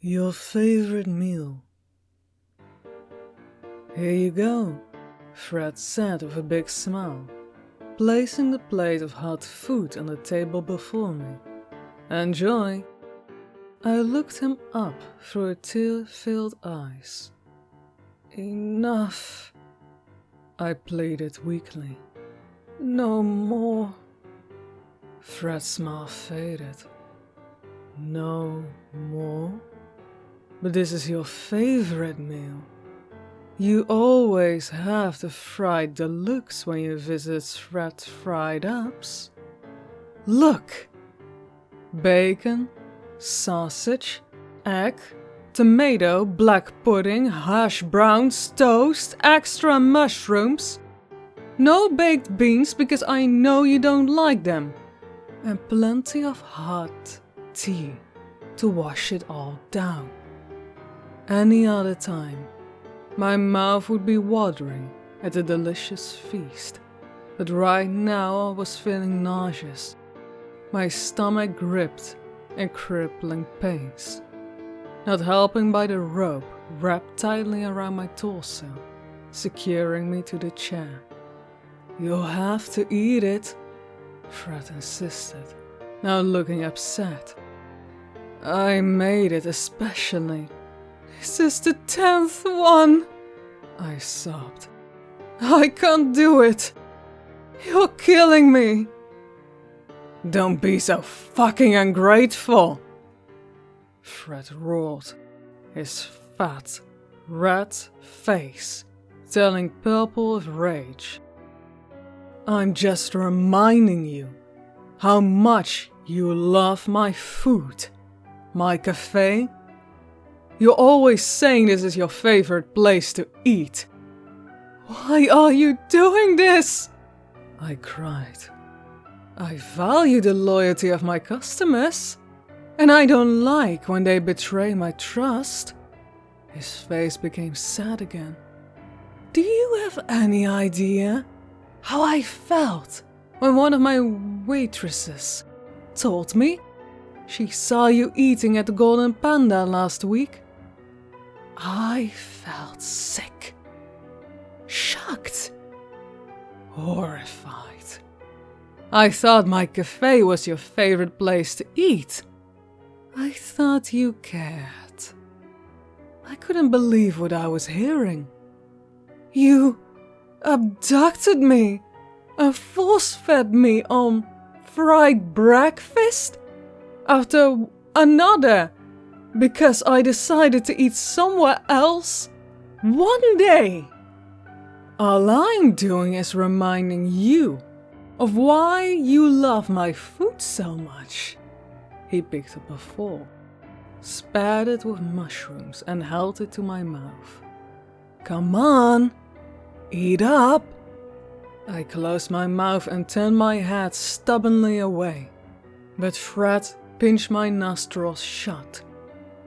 Your favorite meal. Here you go, Fred said with a big smile, placing the plate of hot food on the table before me. Enjoy. I looked him up through tear-filled eyes. Enough, I pleaded weakly. No more. Fred's smile faded. No more? But this is your favorite meal. You always have the fried deluxe when you visit Fred Fried Ups. Look! Bacon, sausage, egg, tomato, black pudding, hash browns, toast, extra mushrooms. No baked beans because I know you don't like them. And plenty of hot tea to wash it all down. Any other time, my mouth would be watering at the delicious feast, but right now I was feeling nauseous, my stomach gripped in crippling pains, not helping by the rope wrapped tightly around my torso, securing me to the chair. You'll have to eat it, Fred insisted, now looking upset. I made it especially. This is the 10th one, I sobbed. I can't do it. You're killing me. Don't be so fucking ungrateful, Fred roared, his fat, red face turning purple with rage. I'm just reminding you how much you love my food, my cafe. You're always saying this is your favorite place to eat. Why are you doing this? I cried. I value the loyalty of my customers, and I don't like when they betray my trust. His face became sad again. Do you have any idea how I felt when one of my waitresses told me she saw you eating at the Golden Panda last week? I felt sick, shocked, horrified. I thought my cafe was your favorite place to eat. I thought you cared. I couldn't believe what I was hearing. You abducted me and force-fed me on fried breakfast after another because I decided to eat somewhere else one day. All I'm doing is reminding you of why you love my food so much. He picked up a fork, spared it with mushrooms and held it to my mouth. Come on, eat up. I closed my mouth and turned my head stubbornly away, but Fred pinched my nostrils shut,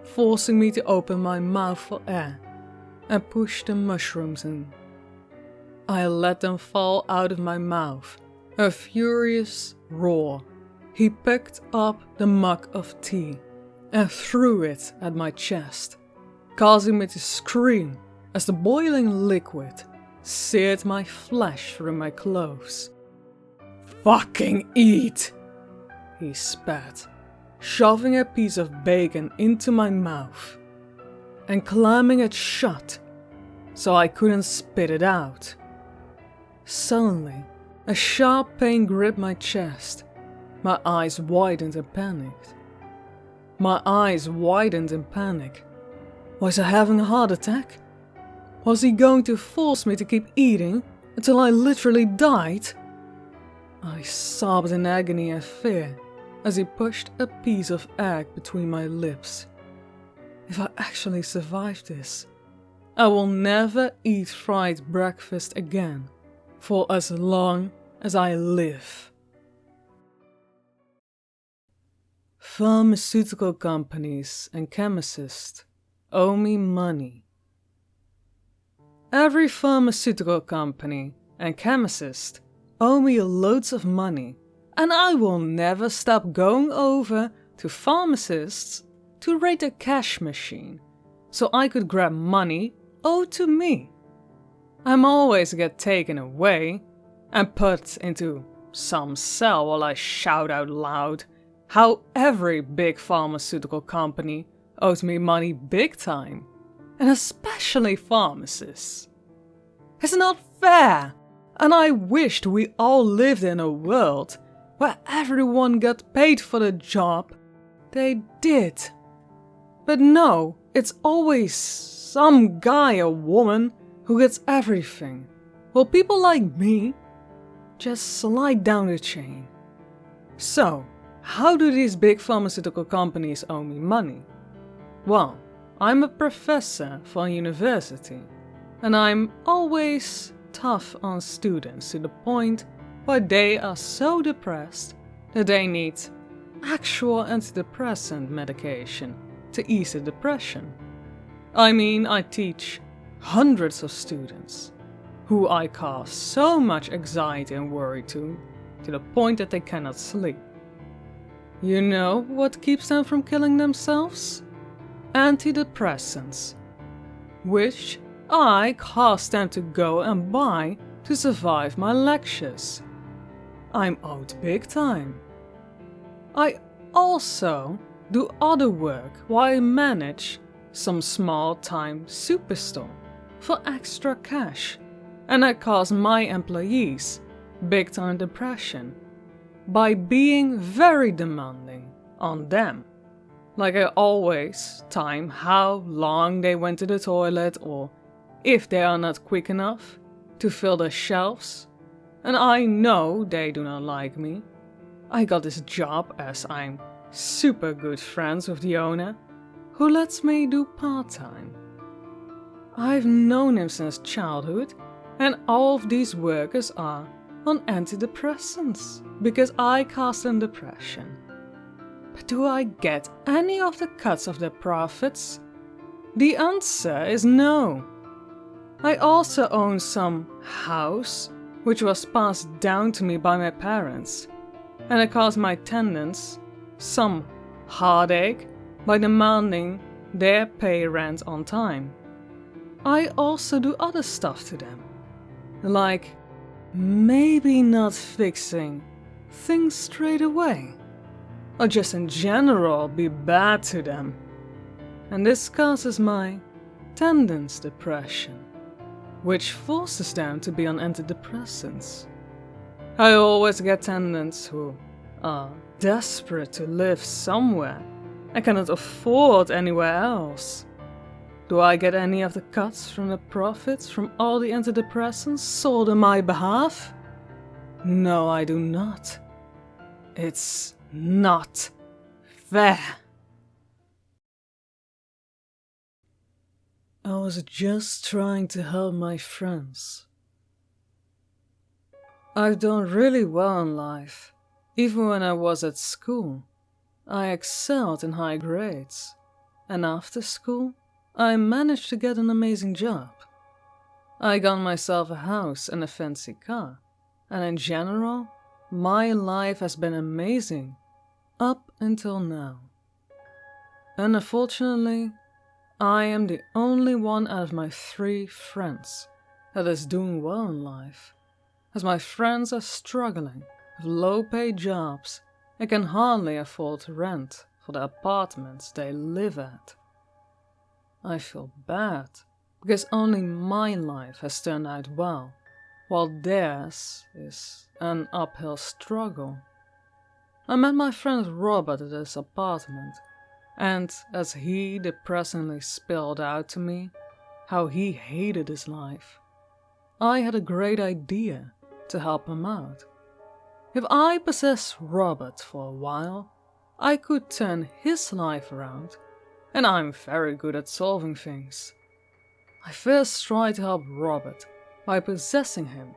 forcing me to open my mouth for air and push the mushrooms in. I let them fall out of my mouth. A furious roar. He picked up the mug of tea and threw it at my chest, causing me to scream as the boiling liquid seared my flesh through my clothes. Fucking eat, he spat, shoving a piece of bacon into my mouth and clamming it shut so I couldn't spit it out. Suddenly, a sharp pain gripped my chest. My eyes widened and panicked. Was I having a heart attack? Was he going to force me to keep eating until I literally died? I sobbed in agony and fear as he pushed a piece of egg between my lips. If I actually survive this, I will never eat fried breakfast again for as long as I live. Pharmaceutical companies and chemists owe me money. Every pharmaceutical company and chemist owe me loads of money, and I will never stop going over to pharmacists to raid a cash machine so I could grab money owed to me. I'm always get taken away and put into some cell while I shout out loud how every big pharmaceutical company owes me money big time, and especially pharmacists. It's not fair, and I wished we all lived in a world where everyone got paid for the job they did. But no, it's always some guy or woman who gets everything, while people like me just slide down the chain. So, how do these big pharmaceutical companies owe me money? Well, I'm a professor for a university, and I'm always tough on students to the point where they are so depressed that they need actual antidepressant medication to ease the depression. I mean, I teach hundreds of students who I cause so much anxiety and worry to the point that they cannot sleep. You know what keeps them from killing themselves? Antidepressants, which I cause them to go and buy to survive my lectures. I'm owed big time. I also do other work while I manage some small-time superstore for extra cash, and I cause my employees big-time depression by being very demanding on them. Like I always time how long they went to the toilet or if they are not quick enough to fill the shelves, and I know they do not like me. I got this job as I'm super good friends with the owner, who lets me do part-time. I've known him since childhood, and all of these workers are on antidepressants because I cause them depression. But do I get any of the cuts of their profits? The answer is no. I also own some house which was passed down to me by my parents, and I cause my tenants some heartache by demanding their pay rent on time. I also do other stuff to them, like maybe not fixing things straight away, or just in general be bad to them, and this causes my tenants depression, which forces them to be on antidepressants. I always get tenants who are desperate to live somewhere and cannot afford anywhere else. Do I get any of the cuts from the profits from all the antidepressants sold on my behalf? No, I do not. It's not fair. I was just trying to help my friends. I've done really well in life. Even when I was at school, I excelled in high grades. And after school, I managed to get an amazing job. I got myself a house and a fancy car. And in general, my life has been amazing up until now. And unfortunately, I am the only one out of my 3 friends that is doing well in life, as my friends are struggling with low-paid jobs and can hardly afford rent for the apartments they live at. I feel bad because only my life has turned out well, while theirs is an uphill struggle. I met my friend Robert at his apartment, and as he depressingly spilled out to me how he hated his life, I had a great idea to help him out. If I possessed Robert for a while, I could turn his life around, and I'm very good at solving things. I first tried to help Robert by possessing him,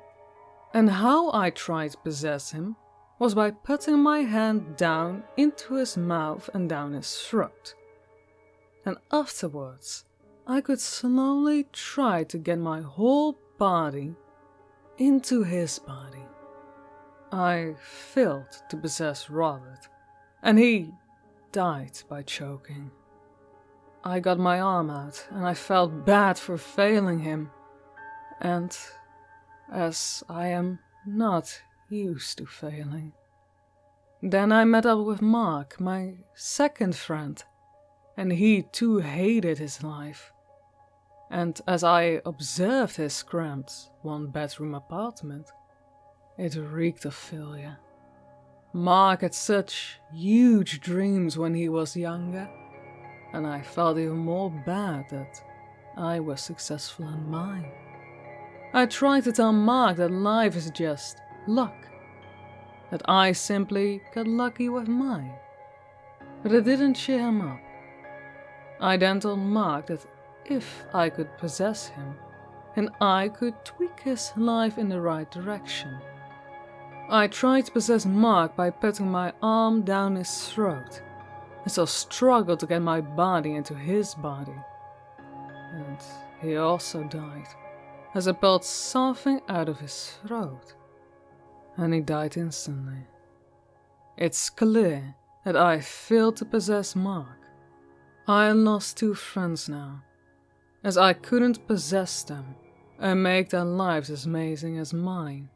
and how I tried to possess him was by putting my hand down into his mouth and down his throat. And afterwards, I could slowly try to get my whole body into his body, I failed to possess Robert, and he died by choking. I got my arm out, and I felt bad for failing him, and as I am not used to failing. Then I met up with Mark, my second friend, and he too hated his life. And as I observed his cramped one-bedroom apartment, it reeked of failure. Mark had such huge dreams when he was younger, and I felt even more bad that I was successful in mine. I tried to tell Mark that life is just luck, that I simply got lucky with mine, but it didn't cheer him up. I then told Mark that if I could possess him, then I could tweak his life in the right direction. I tried to possess Mark by putting my arm down his throat, and so struggled to get my body into his body. And he also died, as I pulled something out of his throat, and he died instantly. It's clear that I failed to possess Mark. I lost 2 friends now, as I couldn't possess them and make their lives as amazing as mine.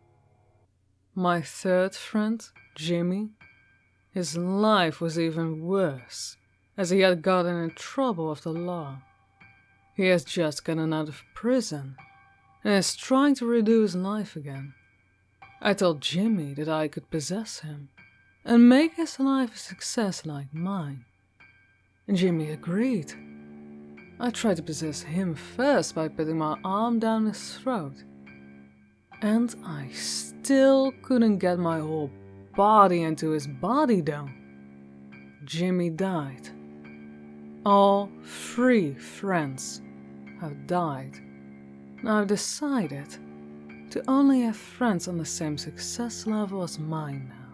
My 3rd friend, Jimmy, his life was even worse, as he had gotten in trouble with the law. He has just gotten out of prison and is trying to redo his life again. I told Jimmy that I could possess him and make his life a success like mine. And Jimmy agreed. I tried to possess him first by putting my arm down his throat, and I still couldn't get my whole body into his body though. Jimmy died. All 3 friends have died. Now I've decided to only have friends on the same success level as mine now.